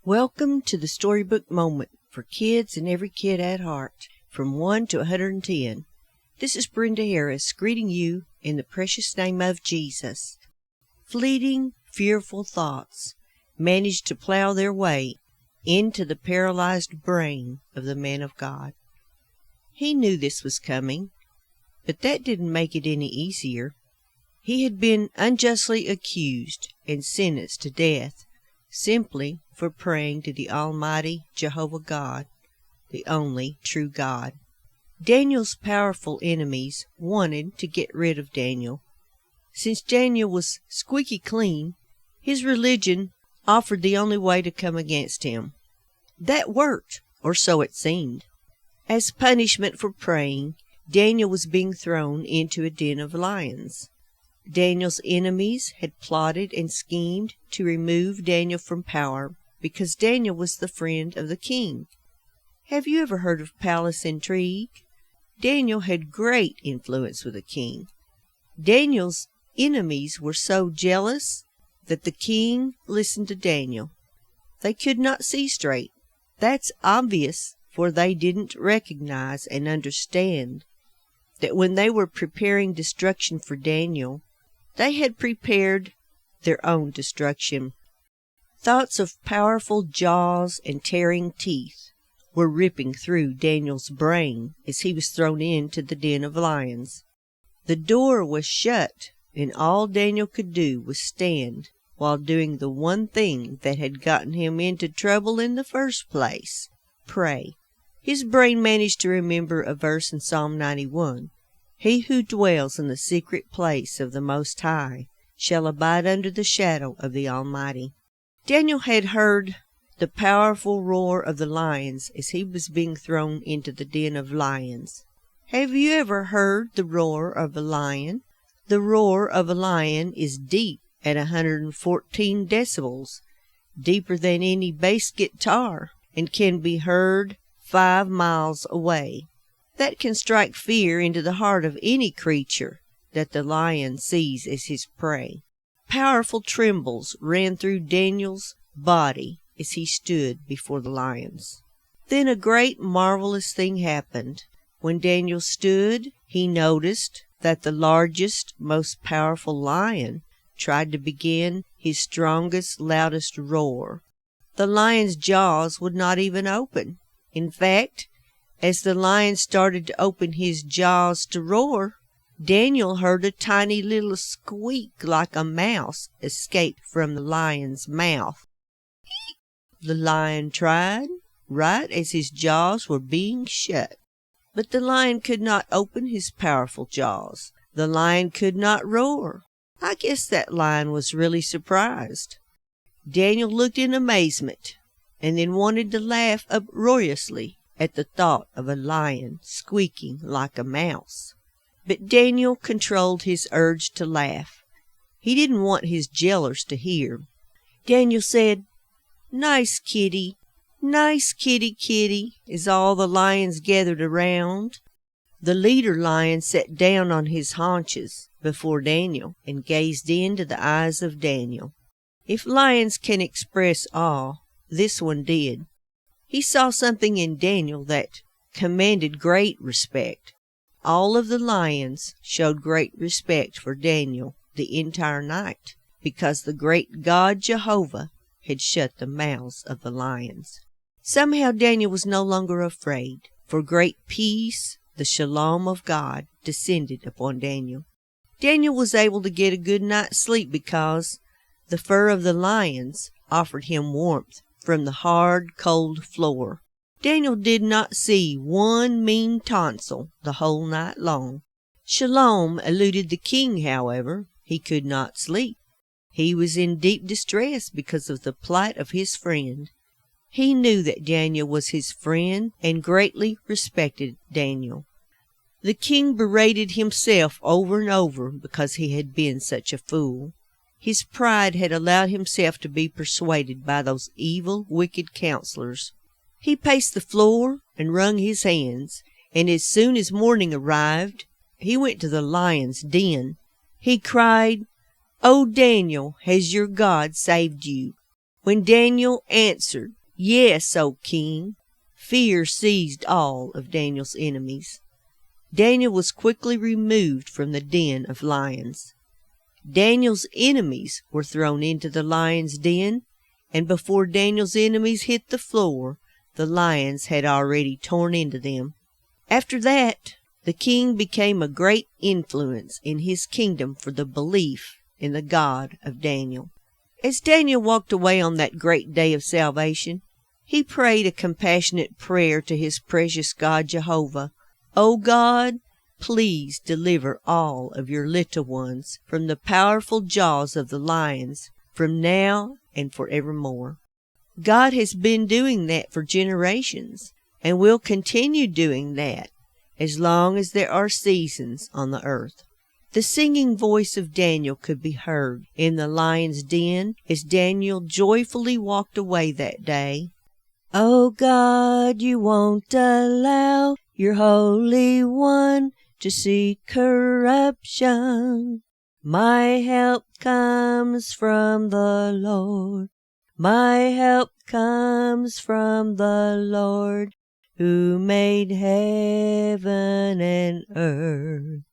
Welcome to the Storybook Moment for kids and every kid at heart, from 1 to 110. This is Brenda Harris greeting you in the precious name of Jesus. Fleeting, fearful thoughts managed to plow their way into the paralyzed brain of the man of God. He knew this was coming, but that didn't make it any easier. He had been unjustly accused and sentenced to death simply for praying to the Almighty Jehovah God, the only true God. Daniel's powerful enemies wanted to get rid of Daniel. Since Daniel was squeaky clean, his religion offered the only way to come against him. That worked, or so it seemed. As punishment for praying, Daniel was being thrown into a den of lions. Daniel's enemies had plotted and schemed to remove Daniel from power because Daniel was the friend of the king. Have you ever heard of palace intrigue? Daniel had great influence with the king. Daniel's enemies were so jealous that the king listened to Daniel. They could not see straight. That's obvious, for they didn't recognize and understand that when they were preparing destruction for Daniel, they had prepared their own destruction. Thoughts of powerful jaws and tearing teeth were ripping through Daniel's brain as he was thrown into the den of lions. The door was shut, and all Daniel could do was stand while doing the one thing that had gotten him into trouble in the first place: pray. His brain managed to remember a verse in Psalm 91. He who dwells in the secret place of the Most High shall abide under the shadow of the Almighty. Daniel had heard the powerful roar of the lions as he was being thrown into the den of lions. Have you ever heard the roar of a lion? The roar of a lion is deep at 114 decibels, deeper than any bass guitar, and can be heard 5 miles away. That can strike fear into the heart of any creature that the lion sees as his prey. Powerful trembles ran through Daniel's body as he stood before the lions. Then a great marvelous thing happened. When Daniel stood, he noticed that the largest, most powerful lion tried to begin his strongest, loudest roar. The lion's jaws would not even open. In fact, as the lion started to open his jaws to roar, Daniel heard a tiny little squeak like a mouse escape from the lion's mouth. The lion tried, right as his jaws were being shut. But the lion could not open his powerful jaws. The lion could not roar. I guess that lion was really surprised. Daniel looked in amazement, and then wanted to laugh uproariously at the thought of a lion squeaking like a mouse. But Daniel controlled his urge to laugh. He didn't want his jailers to hear. Daniel said, "Nice kitty, nice kitty, kitty," as all the lions gathered around. The leader lion sat down on his haunches before Daniel and gazed into the eyes of Daniel. If lions can express awe, this one did. He saw something in Daniel that commanded great respect. All of the lions showed great respect for Daniel the entire night, because the great God Jehovah had shut the mouths of the lions. Somehow Daniel was no longer afraid, for great peace, the shalom of God, descended upon Daniel. Daniel was able to get a good night's sleep because the fur of the lions offered him warmth from the hard, cold floor. Daniel did not see one mean tonsil the whole night long. Shalom eluded the king, however. He could not sleep. He was in deep distress because of the plight of his friend. He knew that Daniel was his friend and greatly respected Daniel. The king berated himself over and over because he had been such a fool. His pride had allowed himself to be persuaded by those evil, wicked counselors. He paced the floor and wrung his hands, and as soon as morning arrived, he went to the lion's den. He cried, "O Daniel, has your God saved you? When Daniel answered, "Yes, O king," fear seized all of Daniel's enemies. Daniel was quickly removed from the den of lions. Daniel's enemies were thrown into the lions' den, and before Daniel's enemies hit the floor, the lions had already torn into them. After that, the king became a great influence in his kingdom for the belief in the God of Daniel. As Daniel walked away on that great day of salvation, he prayed a compassionate prayer to his precious God Jehovah. "O God, please deliver all of your little ones from the powerful jaws of the lions, from now and forevermore." God has been doing that for generations, and will continue doing that as long as there are seasons on the earth. The singing voice of Daniel could be heard in the lion's den as Daniel joyfully walked away that day. "O God, you won't allow your Holy One to see corruption. My help comes from the Lord. My help comes from the Lord, who made heaven and earth.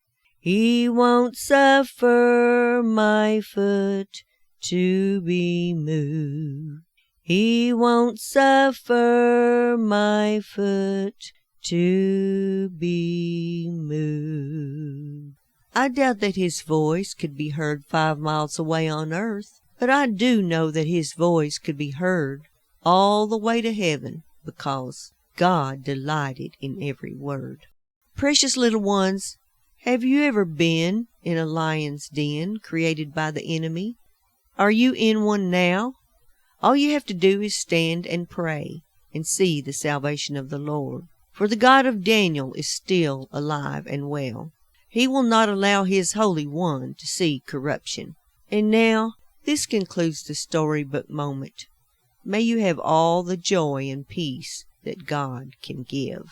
He won't suffer my foot to be moved. He won't suffer my foot to be moved." I doubt that his voice could be heard 5 miles away on earth, but I do know that his voice could be heard all the way to heaven, because God delighted in every word. Precious little ones, have you ever been in a lion's den created by the enemy? Are you in one now? All you have to do is stand and pray and see the salvation of the Lord. For the God of Daniel is still alive and well. He will not allow his Holy One to see corruption. And now, this concludes the Storybook Moment. May you have all the joy and peace that God can give.